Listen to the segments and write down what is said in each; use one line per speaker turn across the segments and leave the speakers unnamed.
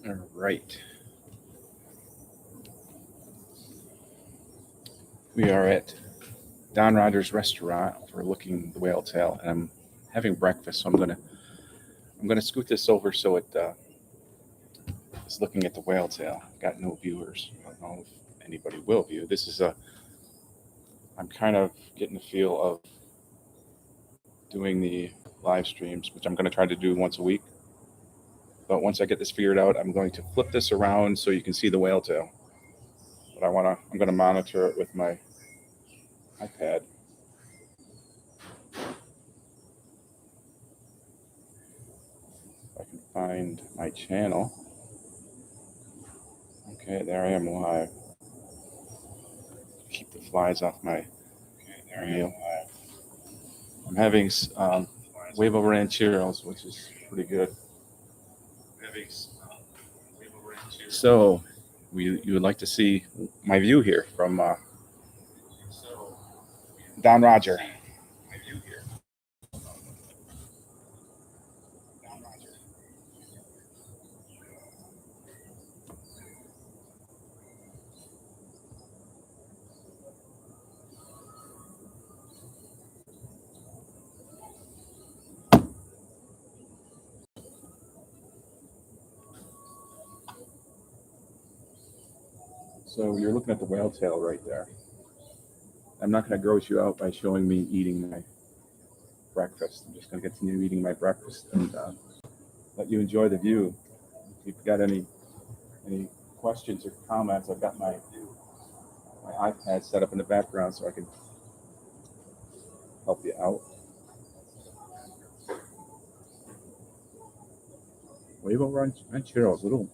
All right. We are at Don Rogers Restaurant overlooking the whale tail, and I'm having breakfast. So I'm gonna scoot this over so it is looking at the whale tail. Got no viewers. I don't know if anybody will view. This is a. I'm kind of getting the feel of doing the live streams, which I'm going to try to do once a week. But once I get this figured out, I'm going to flip this around so you can see the whale tail. But I'm going to monitor it with my iPad. If I can find my channel. Okay, there I am live. Keep the flies off my meal. I'm having huevo rancheros, which is pretty good. So, you would like to see my view here from Don Roger. So you're looking at the whale tail right there. I'm not going to gross you out by showing me eating my breakfast. I'm just going to continue eating my breakfast and let you enjoy the view. If you've got any questions or comments, I've got my iPad set up in the background so I can help you out. Huevo rancheros, little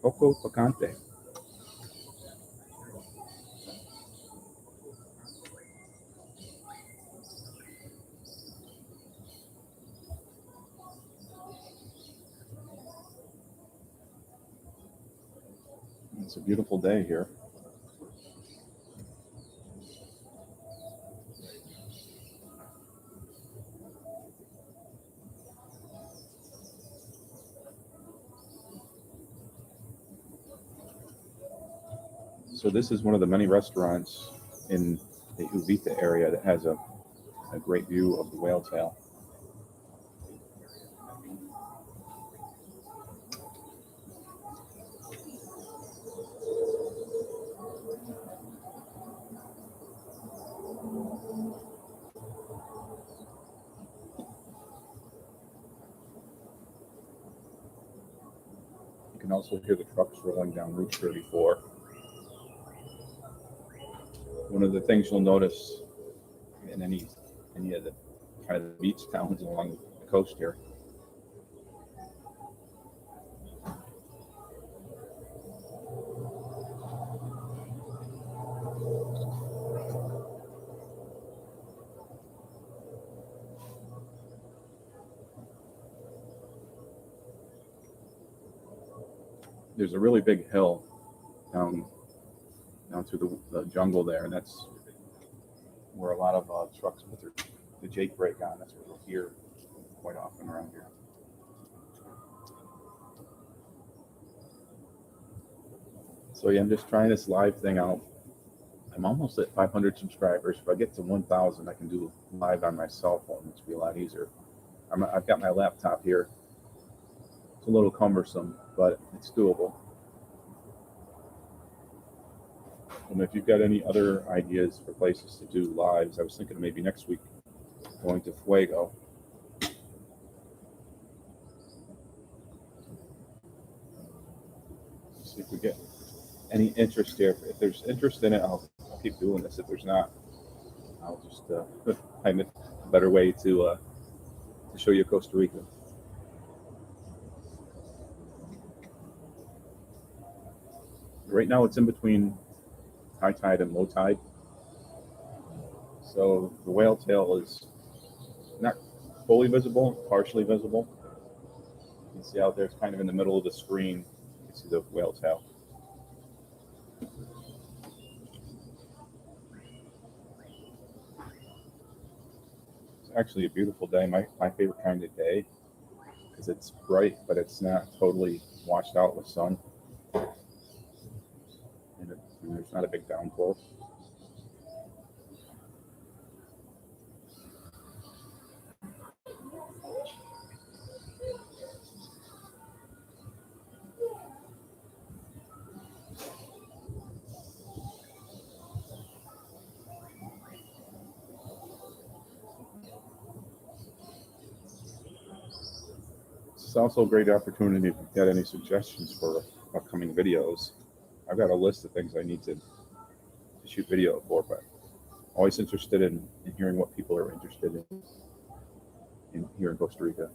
poco picante. It's a beautiful day here. So this is one of the many restaurants in the Uvita area that has a great view of the whale tail. You can also hear the trucks rolling down Route 34. One of the things you'll notice in any of the kind of the beach towns along the coast here, there's a really big hill down through the jungle there, and that's where a lot of trucks put the Jake brake on. That's what you'll hear quite often around here. So yeah, I'm just trying this live thing out. I'm almost at 500 subscribers. If I get to 1,000, I can do live on my cell phone, which will be a lot easier. I've got my laptop here. It's a little cumbersome, but it's doable. And if you've got any other ideas for places to do lives, I was thinking maybe next week going to Fuego. See if we get any interest here. If there's interest in it, I'll keep doing this. If there's not, I'll just find a better way to show you Costa Rica. Right now it's in between high tide and low tide. So the whale tail is not fully visible, partially visible. You can see out there, it's kind of in the middle of the screen. You can see the whale tail. It's actually a beautiful day, my favorite kind of day. because it's bright, but it's not totally washed out with sun, and there's not a big downpour. It's also a great opportunity if you've got any suggestions for upcoming videos. I've got a list of things I need to shoot video for, but always interested in hearing what people are interested in here in Costa Rica.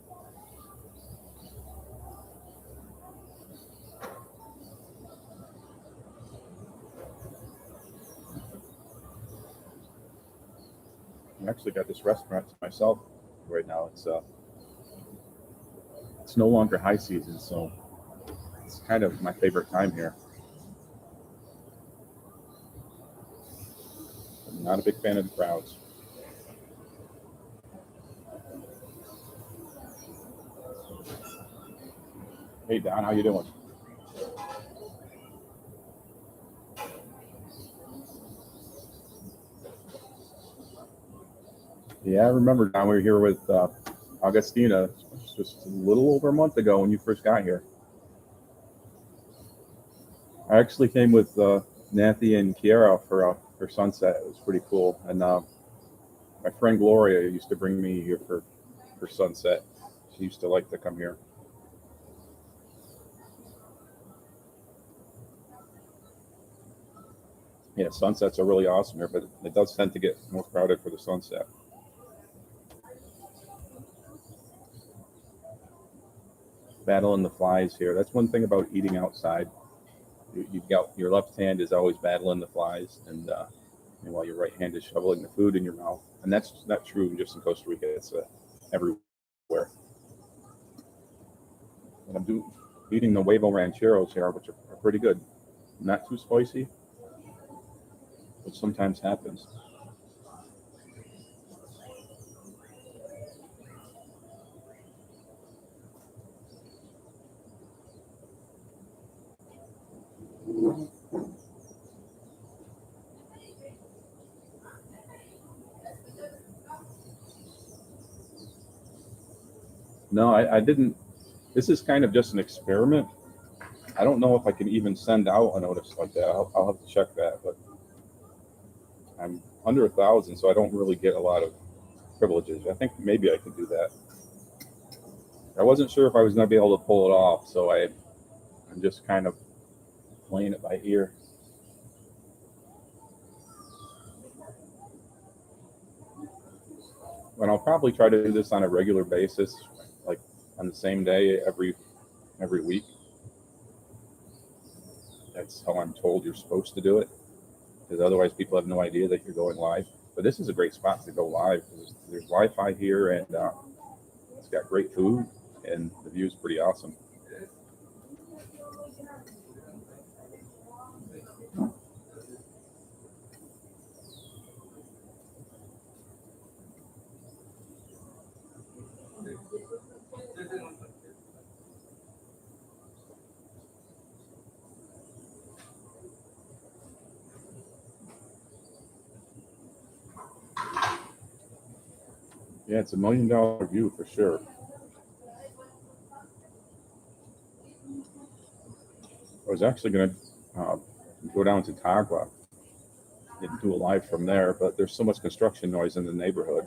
I actually got this restaurant to myself right now. It's no longer high season, so it's kind of my favorite time here. I'm not a big fan of the crowds. Hey Don, how you doing? Yeah, I remember Don, we were here with Augustina just a little over a month ago when you first got here. I actually came with Nathy and Kiara for sunset. It was pretty cool. And my friend Gloria used to bring me here for sunset. She used to like to come here. Yeah, sunsets are really awesome here, but it does tend to get more crowded for the sunset. Battling the flies here. That's one thing about eating outside. You've got your left hand is always battling the flies, and while your right hand is shoveling the food in your mouth. And that's not true just in Costa Rica. It's everywhere. And I'm eating the huevo rancheros here, which are pretty good. Not too spicy, which sometimes happens. No, I didn't. This is kind of just an experiment. I don't know if I can even send out a notice like that. I'll have to check that, but I'm under 1,000, so I don't really get a lot of privileges. I think maybe I could do that. I wasn't sure if I was going to be able to pull it off, so I'm just kind of playing it by ear. And I'll probably try to do this on a regular basis, like on the same day every week. That's how I'm told you're supposed to do it, because otherwise people have no idea that you're going live. But this is a great spot to go live because there's Wi-Fi here, and it's got great food, and the view is pretty awesome. Yeah, it's $1 million view for sure. I was actually going to go down to Tagua and do a live from there, but there's so much construction noise in the neighborhood.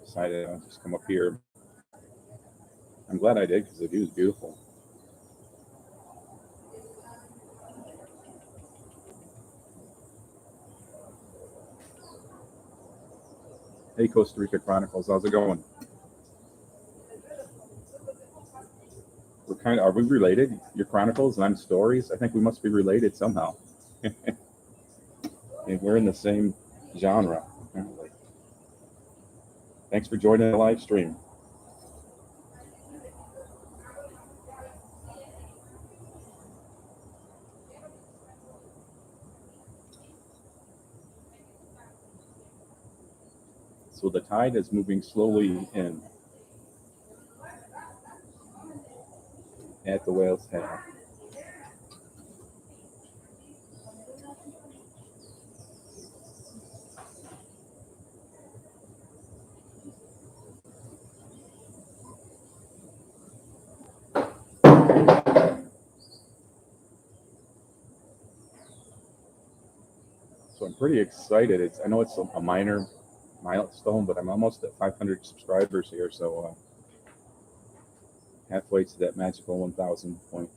Decided I'll just come up here. I'm glad I did because the view is beautiful. Hey, Costa Rica Chronicles, how's it going? Are we related? Your Chronicles and I'm Stories. I think we must be related somehow. And we're in the same genre, apparently. Thanks for joining the live stream. So the tide is moving slowly in. at the whale's tail. So I'm pretty excited. I know it's a minor milestone, but I'm almost at 500 subscribers here, so halfway to that magical 1,000 point.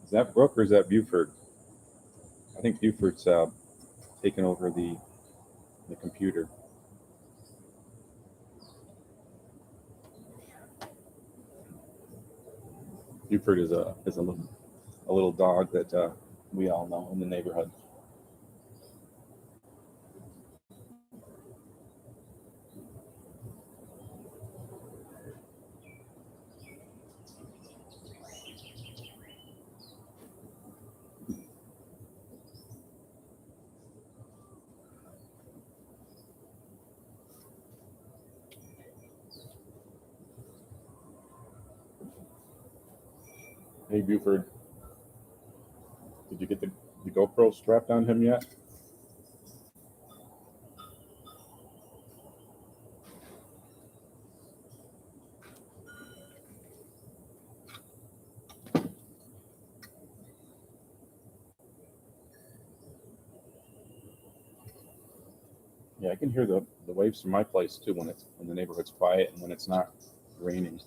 Is that Brooke or is that Buford? I think Buford's taken over the computer. Buford is a little dog that we all know in the neighborhood. Hey Buford, did you get the GoPro strapped on him yet? Yeah, I can hear the waves from my place too when the neighborhood's quiet and when it's not raining.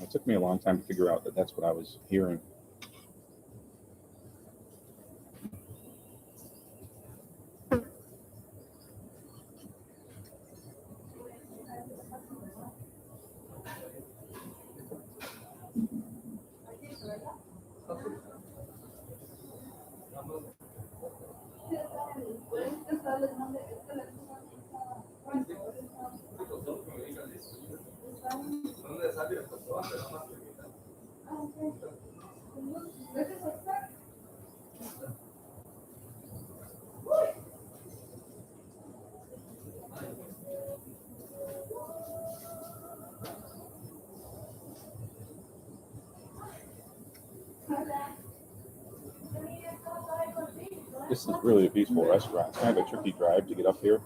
It took me a long time to figure out that that's what I was hearing. This is really a peaceful restaurant. It's kind of a tricky drive to get up here.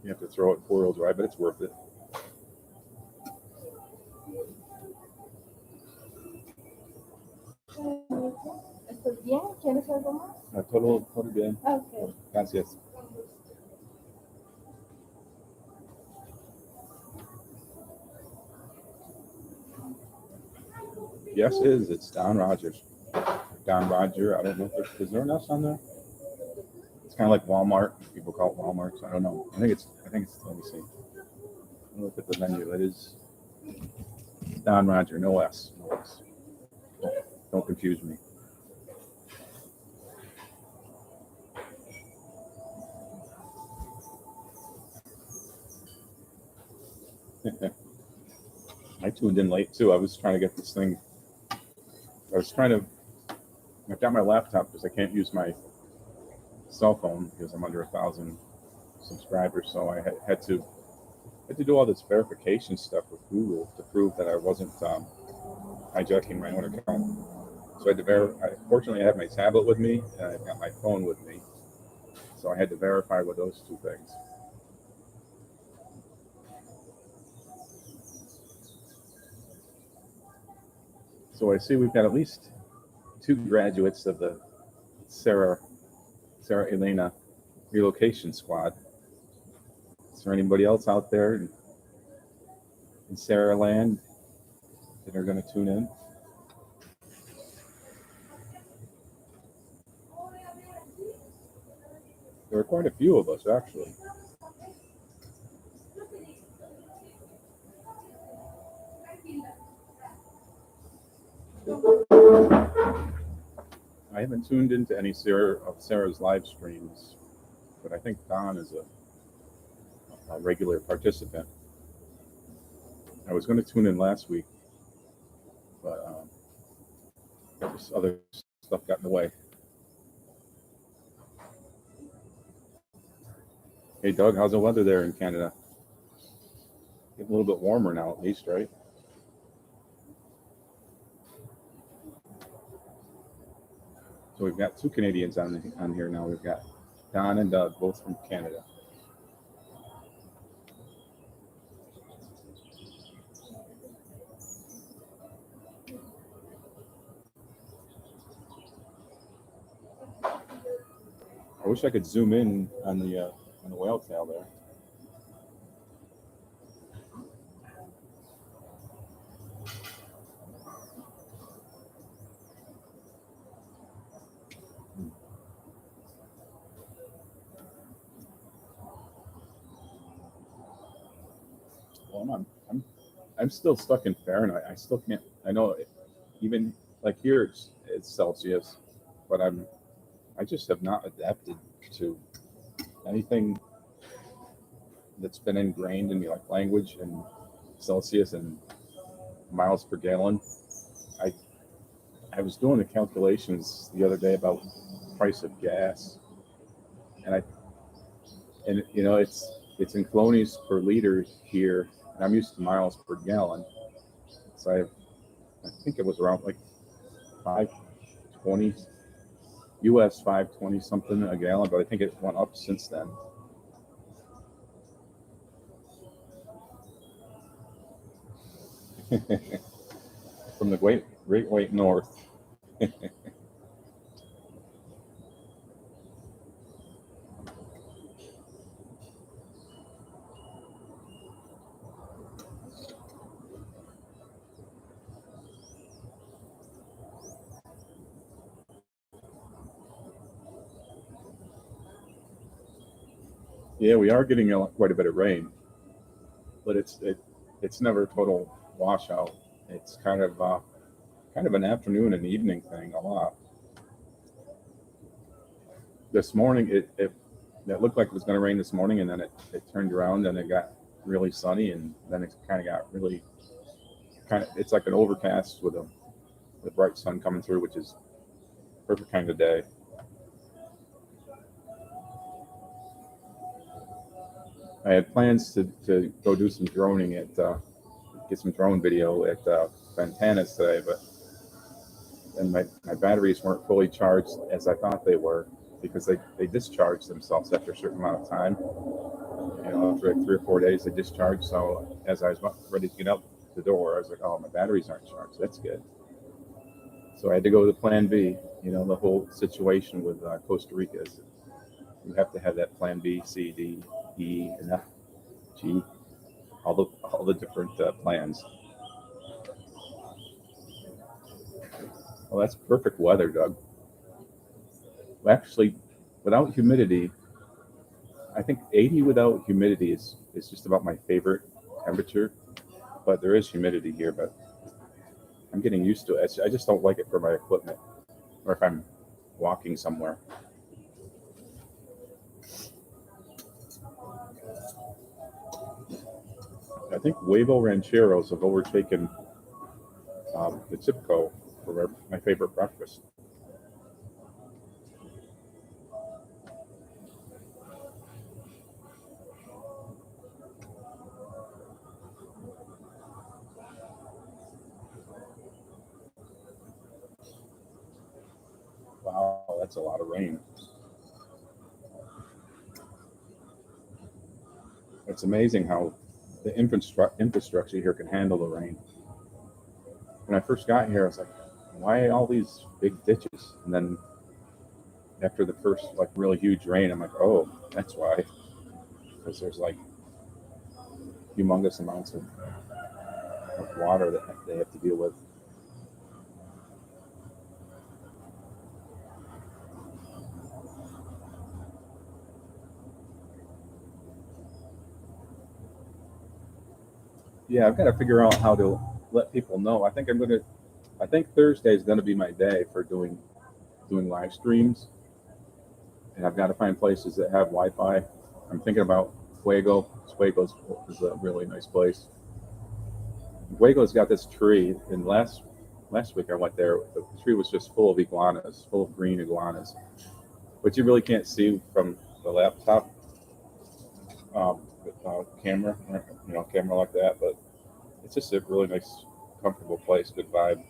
You have to throw it 4-wheel drive, but it's worth it.
¿Estás bien? ¿Quieres algo más?
Todo bien.
Okay.
Gracias. Yes, it is. It's Don Rogers. Don Roger. I don't know if is there an S on there? It's kind of like Walmart. People call it Walmart. So I don't know. I think it's. Let me see. Look at the menu. It is Don Roger. No S. No S. Don't confuse me. I tuned in late too. I was trying to get this thing. I've got my laptop because I can't use my cell phone because I'm under 1,000 subscribers. So I had to do all this verification stuff with Google to prove that I wasn't hijacking my own account. So I had to verify. Fortunately, I have my tablet with me and I've got my phone with me. So I had to verify with those two things. So I see we've got at least 2 graduates of the Sarah Elena relocation squad. Is there anybody else out there in Sarah land that are going to tune in? There are quite a few of us, actually. I haven't tuned into any Sarah's live streams, but I think Don is a regular participant. I was going to tune in last week, but just other stuff got in the way. Hey, Doug, how's the weather there in Canada? Getting a little bit warmer now, at least, right? So we've got two Canadians on here now. We've got Don and Doug, both from Canada. I wish I could zoom in on the whale tail there. Well, I'm still stuck in Fahrenheit. I still can't. I know, even like here it's Celsius, but I just have not adapted to anything that's been ingrained in me, like language and Celsius and miles per gallon. I was doing the calculations the other day about the price of gas, and you know it's in colonies per liter here, and I'm used to miles per gallon. So I think it was around like 520 US 520 something a gallon, but I think it went up since then. From the Great White North. Yeah, we are getting quite a bit of rain, but it's never a total washout. It's kind of an afternoon and evening thing a lot. This morning it looked like it was going to rain this morning, and then it turned around and it got really sunny, and then it kind of got really it's like an overcast with the bright sun coming through, which is perfect kind of day. I had plans to go do some droning get some drone video at Ventanas today, but and my batteries weren't fully charged as I thought they were, because they discharge themselves after a certain amount of time. You know, after like 3 or 4 days, they discharge. So as I was ready to get out the door, I was like, oh, my batteries aren't charged. That's good. So I had to go to the plan B. You know, the whole situation with Costa Rica is you have to have that plan B, C, D, E, and F, G, all the different plans. Well, that's perfect weather, Doug. Actually, without humidity, I think 80 without humidity is just about my favorite temperature. But there is humidity here, but I'm getting used to it. I just don't like it for my equipment, or if I'm walking somewhere. I think Huevo Rancheros have overtaken the Tipco for my favorite breakfast. Wow, that's a lot of rain. It's amazing how the infrastructure here can handle the rain. When I first got here, I was like, why all these big ditches? And then after the first like really huge rain, I'm like, oh, that's why. Because there's like humongous amounts of water that they have to deal with. Yeah, I've got to figure out how to let people know. I think Thursday is going to be my day for doing doing live streams, and I've got to find places that have Wi-Fi. I'm thinking about Fuego. Fuego is a really nice place. Fuego's got this tree, and last week I went there. The tree was just full of iguanas, full of green iguanas, which you really can't see from the laptop with camera, camera like that. But it's just a really nice, comfortable place, good vibe.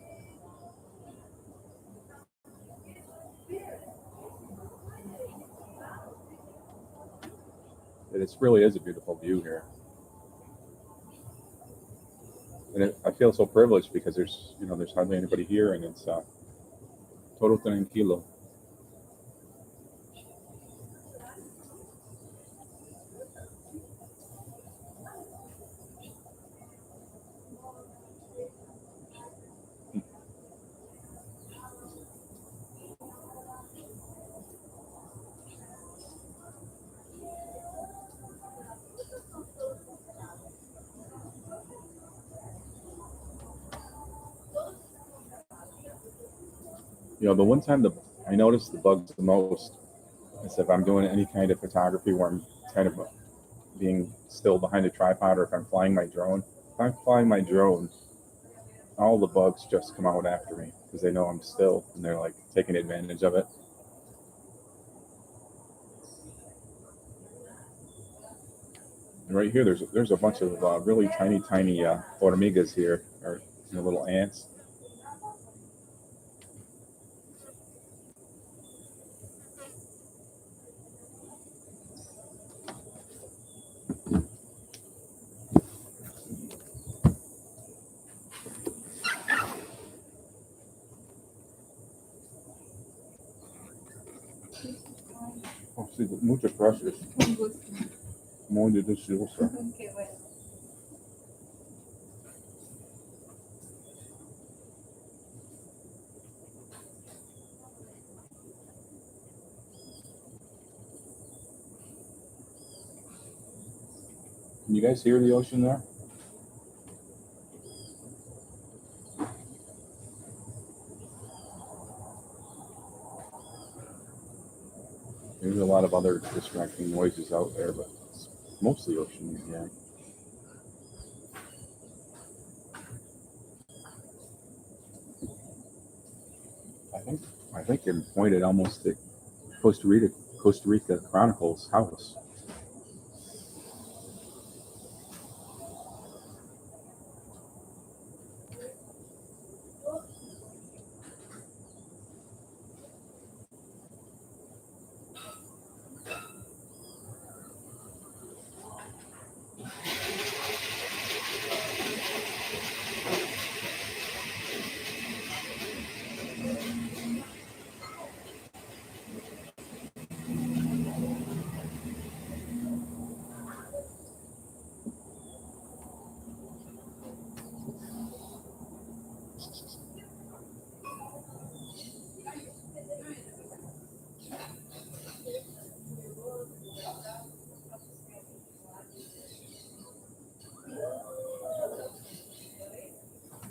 And it really is a beautiful view here. And I feel so privileged because there's hardly anybody here, and it's todo tranquilo. The one time I notice the bugs the most is if I'm doing any kind of photography where I'm kind of being still behind a tripod, or if I'm flying my drone. If I'm flying my drone, all the bugs just come out after me because they know I'm still, and they're like taking advantage of it. And right here, there's a bunch of really tiny hormigas here, or little ants. Oh, sí, muchas gracias.
Con gusto.
Muy deliciosa.
Qué bueno.
Can you guys hear the ocean there? There's a lot of other distracting noises out there, but it's mostly ocean here. I think I'm pointed almost at Costa Rica Chronicles house.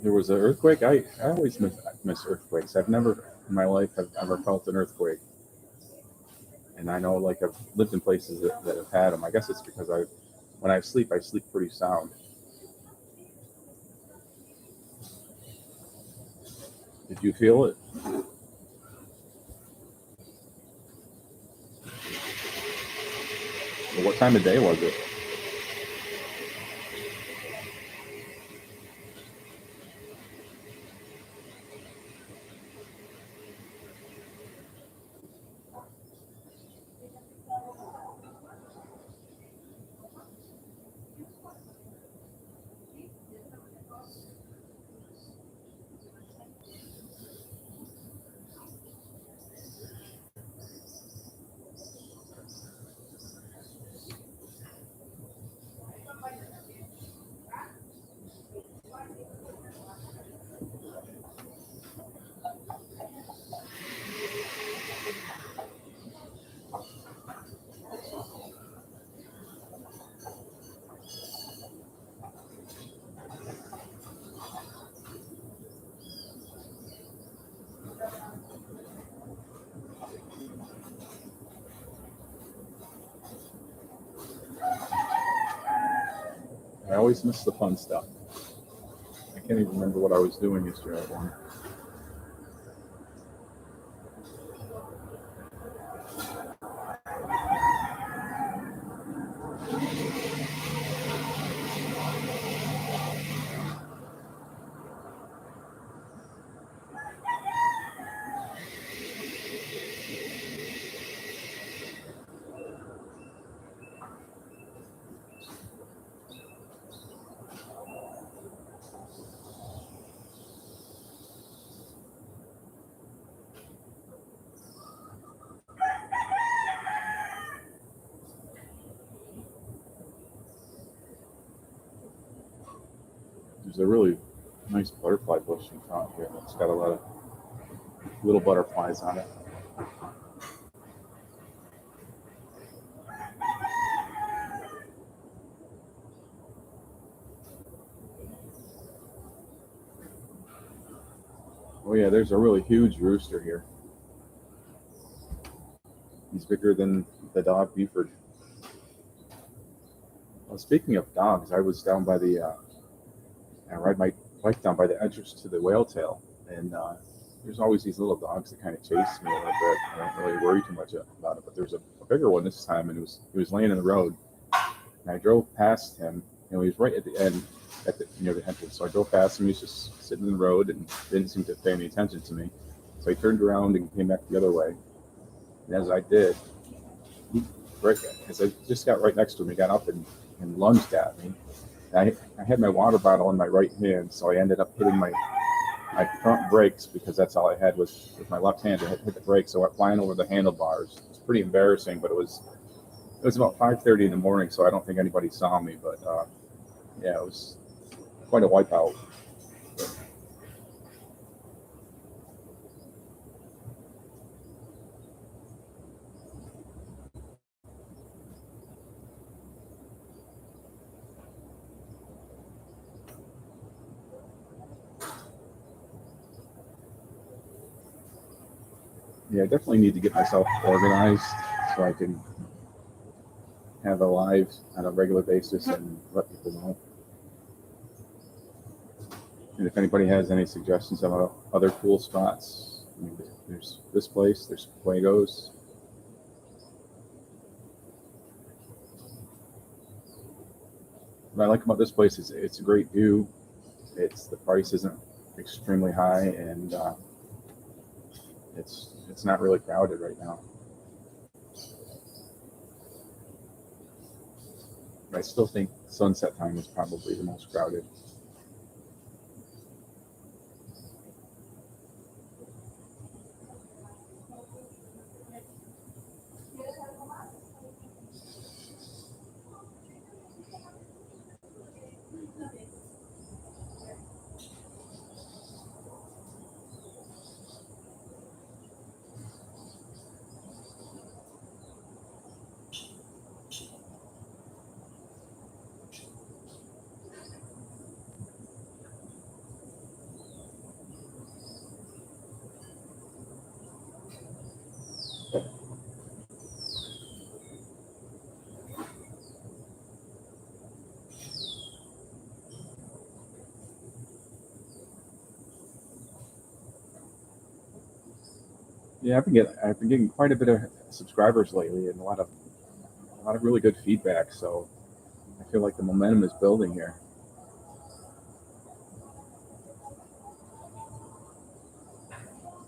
There was an earthquake. I always miss earthquakes. I've never in my life have ever felt an earthquake. And I know, like, I've lived in places that have had them. I guess it's because when I sleep pretty sound. Did you feel it? What time of day was it? I always miss the fun stuff. I can't even remember what I was doing yesterday at one. There's a really nice butterfly bush in front here. It's got a lot of little butterflies on it. Oh yeah, there's a really huge rooster here. He's bigger than the dog Buford. Well, speaking of dogs, I was down by the, I ride my bike down by the entrance to the whale tail, and there's always these little dogs that kind of chase me a little bit. I don't really worry too much about it, but there's a bigger one this time, and he was laying in the road, and I drove past him, and he was right at the end, near the entrance. So I drove past him. He was just sitting in the road and didn't seem to pay any attention to me. So I turned around and came back the other way, and as I did, as I just got right next to him, he got up and lunged at me. And I had my water bottle in my right hand, so I ended up hitting my front brakes, because that's all I had was with my left hand. I had hit the brakes, so I went flying over the handlebars. It was pretty embarrassing, but it was about 5:30 in the morning, so I don't think anybody saw me. But yeah, it was quite a wipeout. Yeah, I definitely need to get myself organized so I can have a live on a regular basis and let people know. And if anybody has any suggestions about other cool spots, I mean, there's this place, there's Fuegos. What I like about this place is it's a great view. The price isn't extremely high, and it's not really crowded right now. But I still think sunset time is probably the most crowded. Yeah, I've been getting quite a bit of subscribers lately, and a lot of really good feedback. So I feel like the momentum is building here.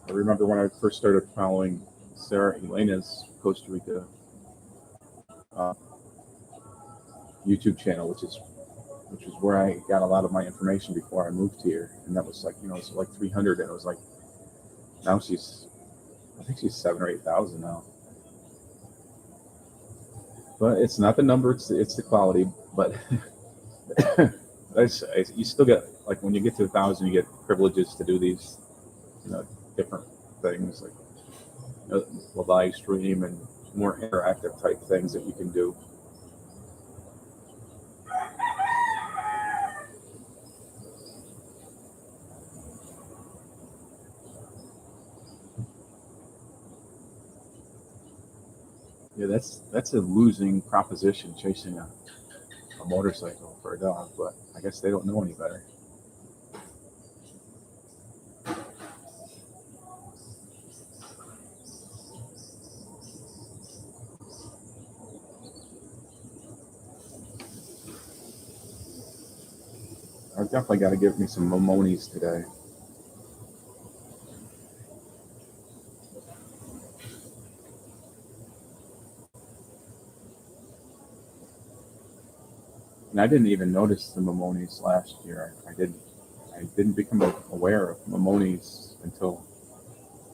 I remember when I first started following Sarah Elena's Costa Rica YouTube channel, which is where I got a lot of my information before I moved here, and that was like, it's like 300, and it was like, now I think she's 7,000 or 8,000 now. But it's not the number; it's the quality. But you still get, like, when you get to 1,000, you get privileges to do these, different things, like the live stream and more interactive type things that you can do. Yeah, that's a losing proposition, chasing a motorcycle for a dog, but I guess they don't know any better. I've definitely got to give me some Momonis today. And I didn't even notice the Momonis last year. I didn't become aware of Momonis until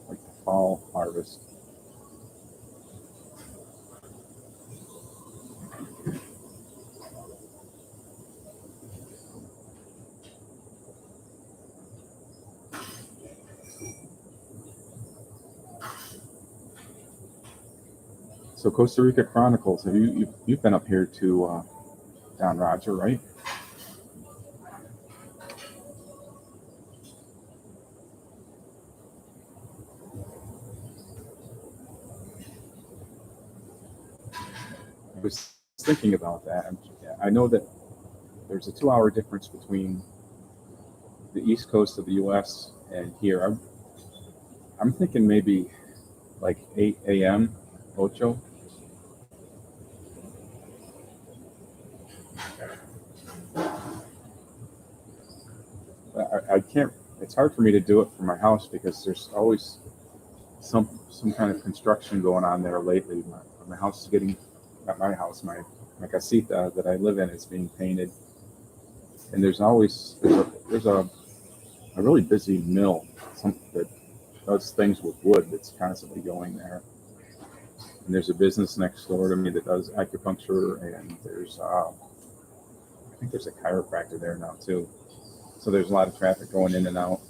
like the fall harvest. So Costa Rica Chronicles, have you've been up here to Don Roger, right? I was thinking about that. I know that there's a 2-hour difference between the east coast of the U.S. and here. I'm thinking maybe like 8 a.m. Ocho. I can't. It's hard for me to do it from my house because there's always some kind of construction going on there lately. My house is getting, not my house, my casita that I live in is being painted, and there's a really busy mill, that does things with wood that's constantly going there. And there's a business next door to me that does acupuncture, and there's I think there's a chiropractor there now too. So there's a lot of traffic going in and out.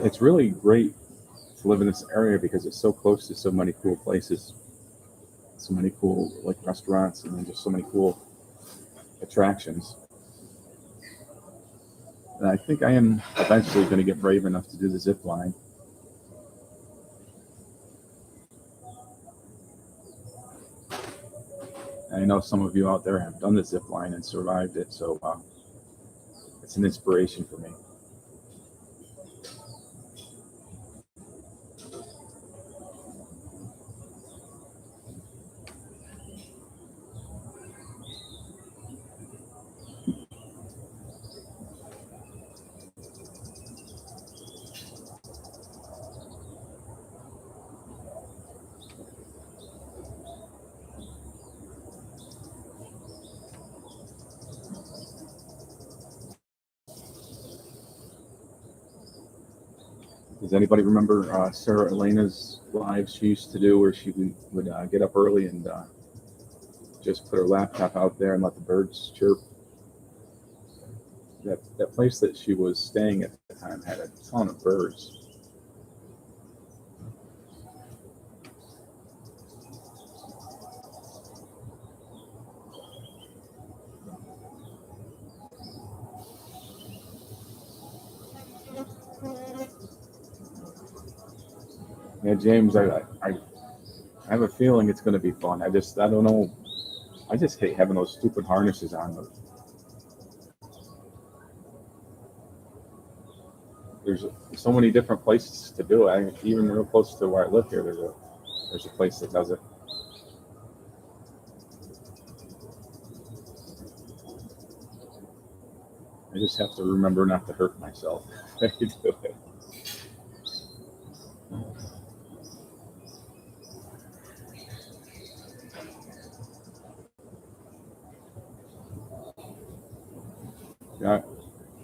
It's really great to live in this area because it's so close to so many cool places, so many cool like restaurants, and then just so many cool attractions. And I think I am eventually going to get brave enough to do the zip line. And I know some of you out there have done the zip line and survived it, so it's an inspiration for me. Does anybody remember Sarah Elena's lives she used to do, where she would get up early and just put her laptop out there and let the birds chirp? That place that she was staying at the time had a ton of birds. Yeah, James, I have a feeling it's going to be fun. I don't know. I just hate having those stupid harnesses on. There's so many different places to do it. Even real close to where I live here, there's a place that does it. I just have to remember not to hurt myself. I do it. Yeah,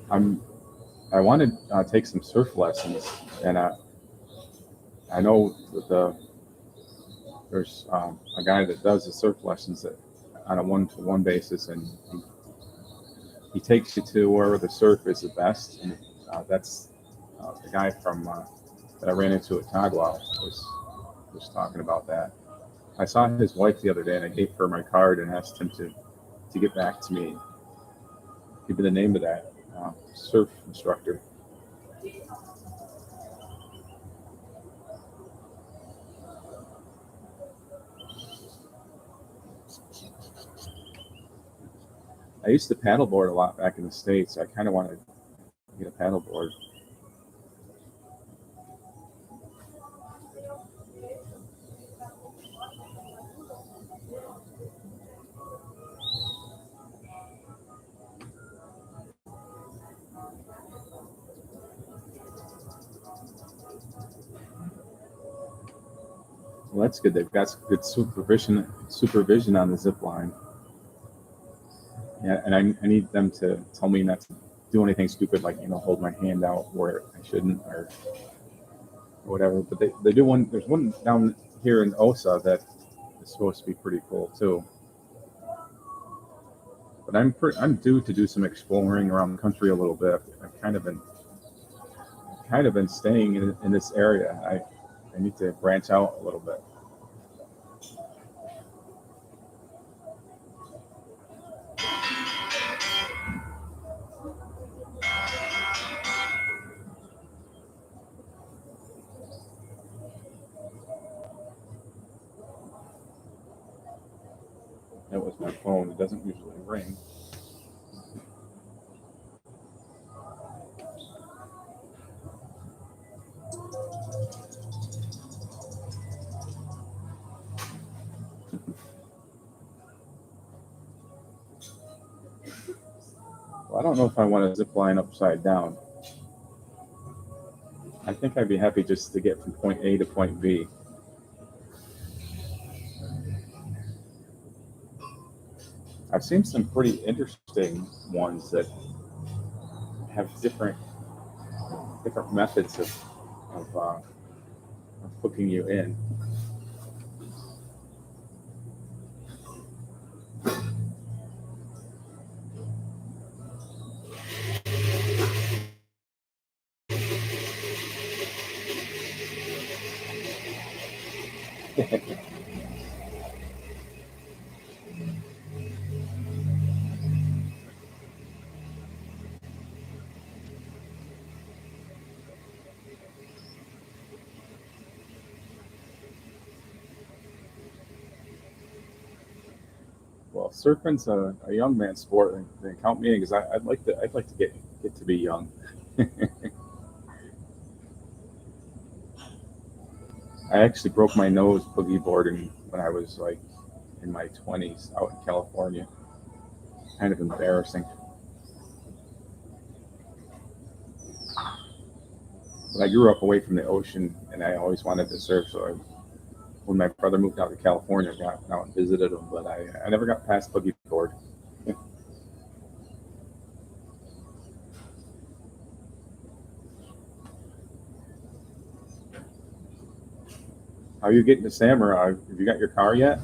I want to take some surf lessons, and I know that there's a guy that does the surf lessons on a one-to-one basis, and he takes you to where the surf is the best, and that's the guy from that I ran into at Tagua was talking about that. I saw his wife the other day, and I gave her my card and asked him to to get back to me. Give me the name of that surf instructor. I used to paddleboard a lot back in the States. I kind of want to get a paddleboard. Well, that's good. They've got good supervision on the zip line. Yeah, and I need them to tell me not to do anything stupid, like hold my hand out where I shouldn't, or whatever. But they do one. There's one down here in Osa that is supposed to be pretty cool too. But I'm due to do some exploring around the country a little bit. I've kind of been staying in this area. I need to branch out a little bit. That was my phone. It doesn't usually ring. Well, I don't know if I want to zip line upside down. I think I'd be happy just to get from point A to point B. I've seen some pretty interesting ones that have different methods of hooking you in. Well, surfing's a young man's sport. They count me in because I'd like to get to be young. I actually broke my nose boogie boarding when I was like in my 20s out in California. Kind of embarrassing. But I grew up away from the ocean, and I always wanted to surf. So when my brother moved out to California, I got out and visited him, but I never got past boogie board. How are you getting to Samurai? Have you got your car yet?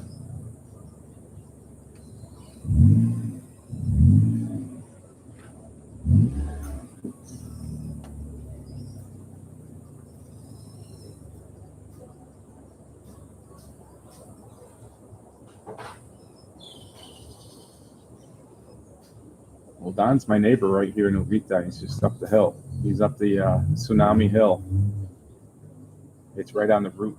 Well, Don's my neighbor right here in Uvita. He's just up the hill. He's up the Tsunami Hill. It's right on the route.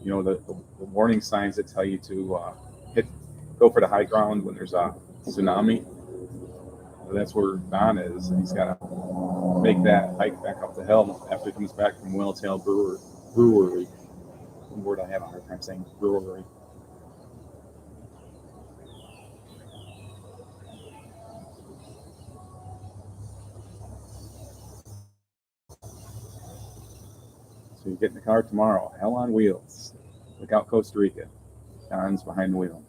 The warning signs that tell you to go for the high ground when there's a tsunami. So that's where Don is, and he's got to make that hike back up the hill after he comes back from Whale-tail Brewery. One word I have a hard time saying, brewery. So you get in the car tomorrow. Hell on wheels. Look out, Costa Rica. Don's behind the wheel.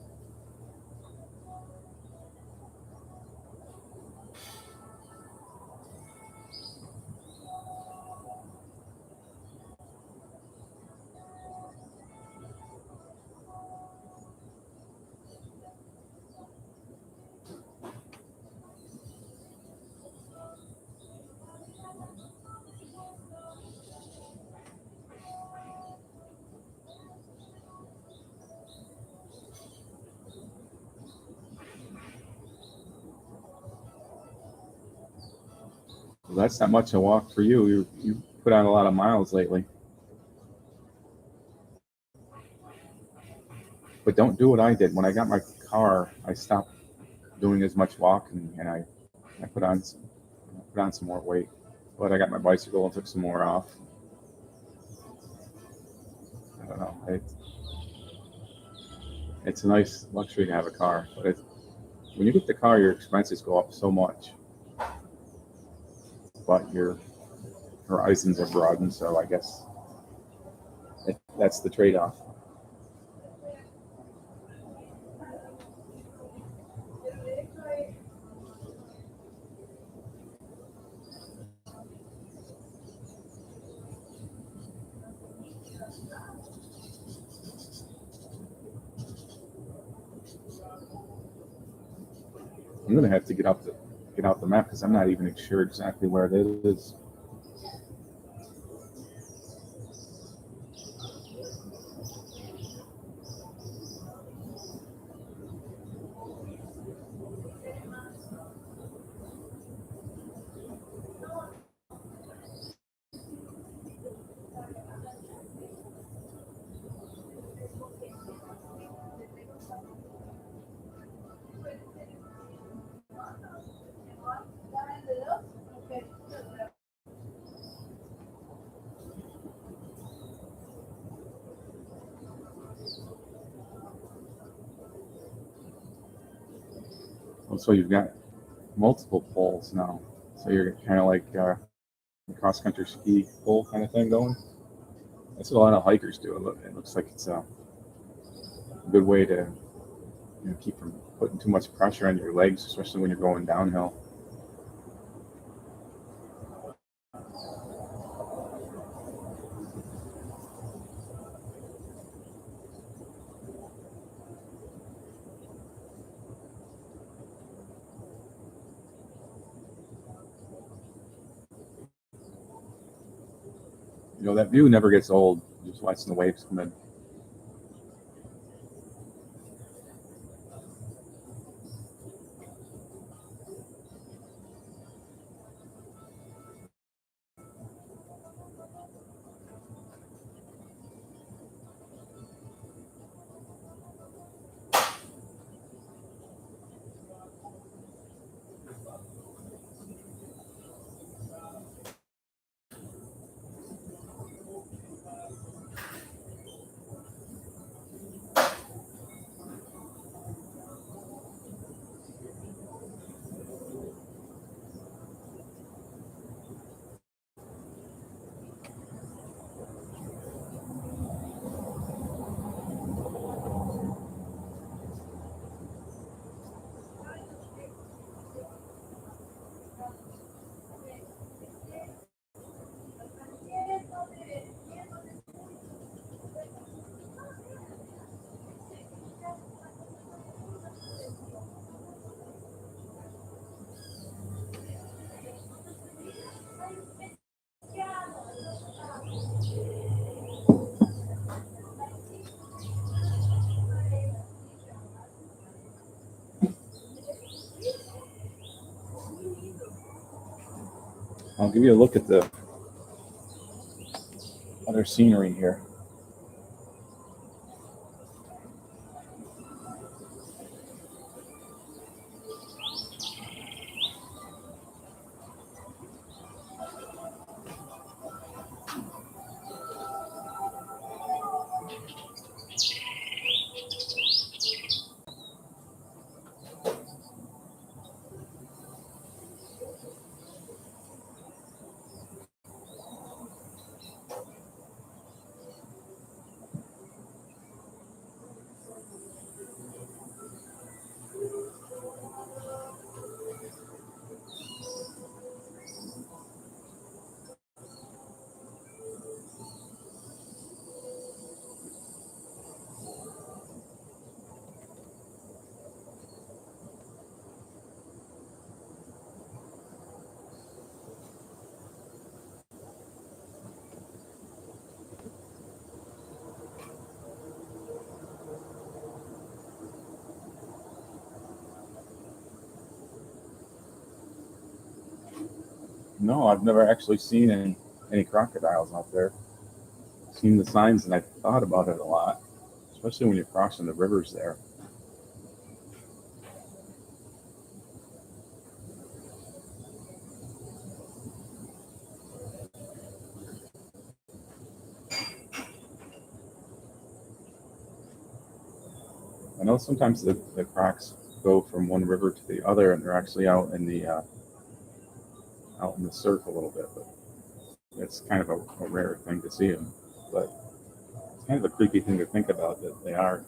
that's not much a walk for you. You put on a lot of miles lately. But don't do what I did. When I got my car, I stopped doing as much walking, and I put on some more weight. But I got my bicycle and took some more off. I don't know. It's a nice luxury to have a car, but when you get the car, your expenses go up so much. But your horizons are broadened, so I guess that's the trade-off. I'm gonna have to get out the map because I'm not even sure exactly where it is. So you've got multiple poles now. So you're kind of like a cross-country ski pole kind of thing going. That's what a lot of hikers do. It looks like it's a good way to keep from putting too much pressure on your legs, especially when you're going downhill. That view never gets old, just watching the waves come in. I'll give you a look at the other scenery here. No, I've never actually seen any crocodiles out there. Seen the signs, and I thought about it a lot, especially when you're crossing the rivers there. I know sometimes the crocs go from one river to the other, and they're actually out in the surf a little bit, but it's kind of a rare thing to see them. But it's kind of a creepy thing to think about, that they are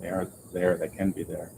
there, they can be there.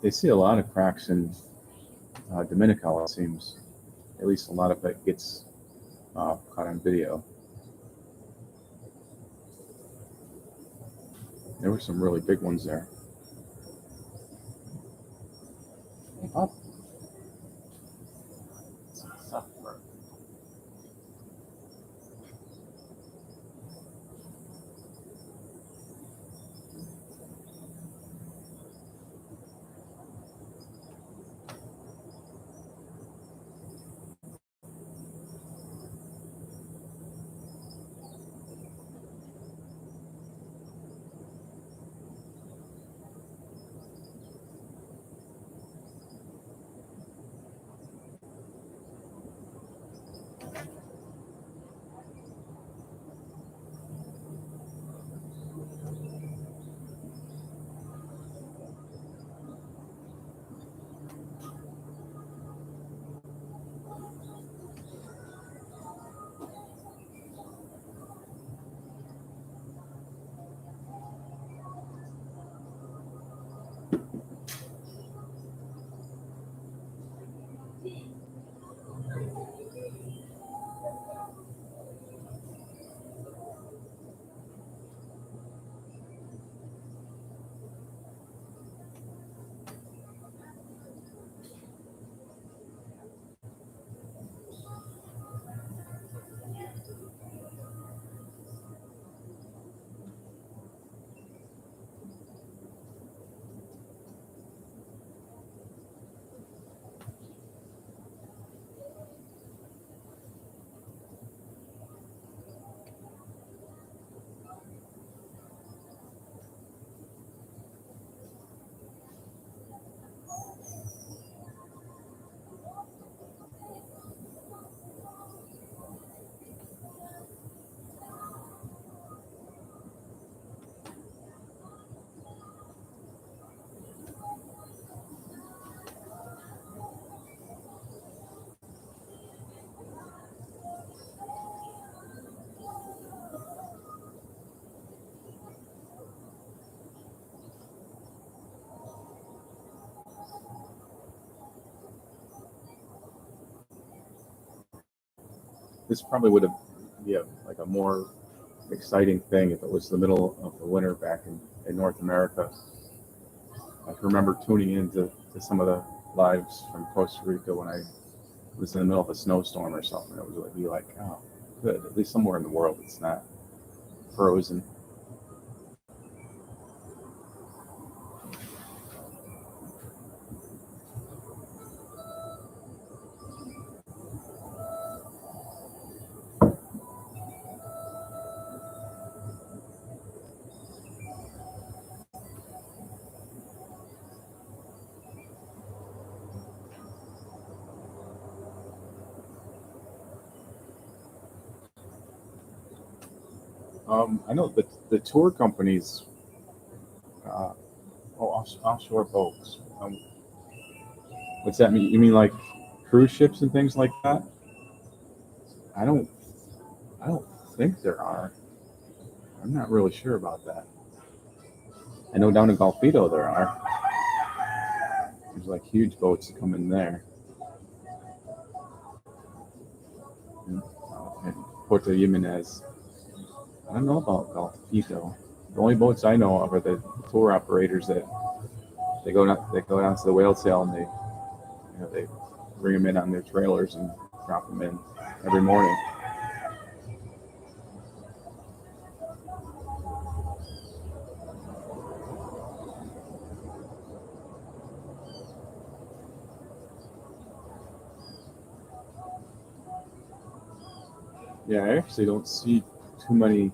They see a lot of cracks in Dominical, it seems. At least a lot of it gets caught on video. There were some really big ones there. Oh. This probably would have been like a more exciting thing if it was the middle of the winter back in North America. I can remember tuning into some of the lives from Costa Rica when I was in the middle of a snowstorm or something. It would be like, oh, good. At least somewhere in the world it's not frozen. I know the tour companies, offshore boats. What's that mean? You mean like cruise ships and things like that? I don't, I don't think there are. I'm not really sure about that. I know down in Golfito there are. There's like huge boats that come in there. And Puerto Jimenez. I don't know about Golfito. The only boats I know of are the tour operators that they go down to the whale tail and they bring them in on their trailers and drop them in every morning. Yeah, I actually don't see too many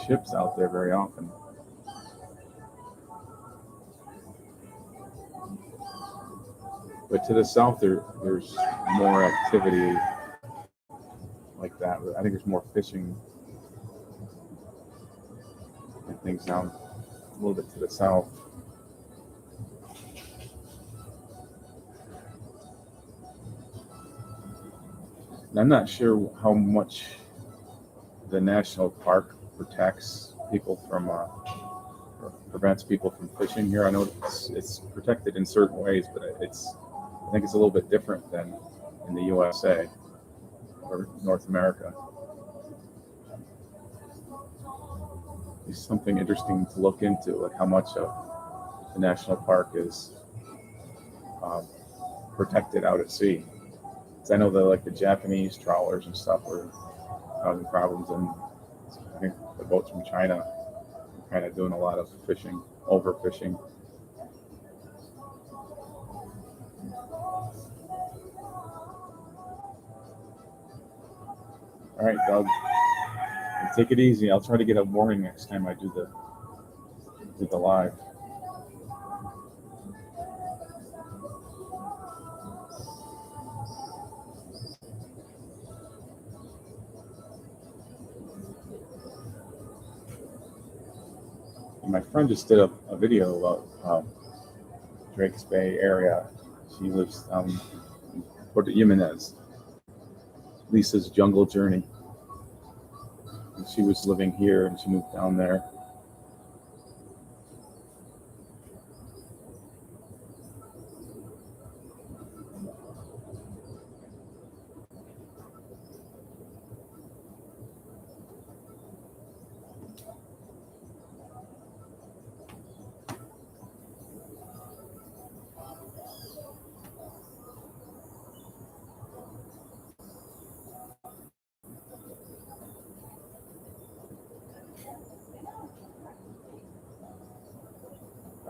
ships out there very often. But to the south, there's more activity like that. I think there's more fishing and things down a little bit to the south. And I'm not sure how much the national park protects people from, or prevents people from fishing here. I know it's protected in certain ways, but I think it's a little bit different than in the USA or North America. It's something interesting to look into, like how much of the national park is protected out at sea. Because I know that like the Japanese trawlers and stuff are causing problems, and I think the boats from China are kind of doing a lot of fishing, overfishing. All right, Doug, take it easy. I'll try to get a warning next time I do the live. My friend just did a video about Drake's Bay area. She lives in Puerto Jimenez. Lisa's Jungle Journey. And she was living here and she moved down there.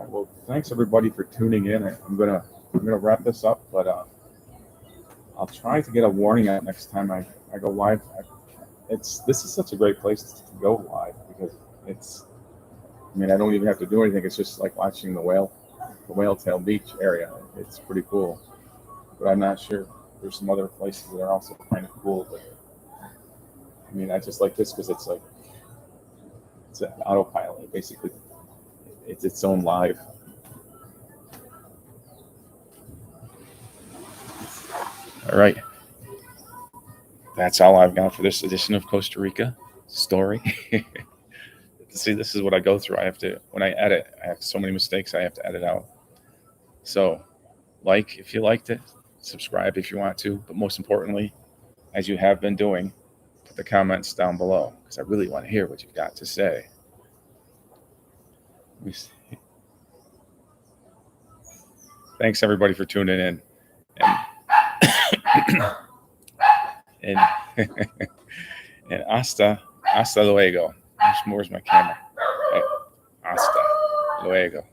Well, thanks everybody for tuning in. I'm gonna wrap this up, but I'll try to get a warning out next time I go live. This is such a great place to go live because I don't even have to do anything. It's just like watching the whale tail beach area. It's pretty cool, but I'm not sure. There's some other places that are also kind of cool, but I just like this because it's an autopilot. Basically, it's its own live. All right. That's all I've got for this edition of Costa Rica Story. See, this is what I go through. When I edit, I have so many mistakes I have to edit out. So, if you liked it, subscribe if you want to, but most importantly, as you have been doing, put the comments down below because I really want to hear what you've got to say. Thanks everybody for tuning in, and and hasta luego. Where's my camera? Hey, hasta luego.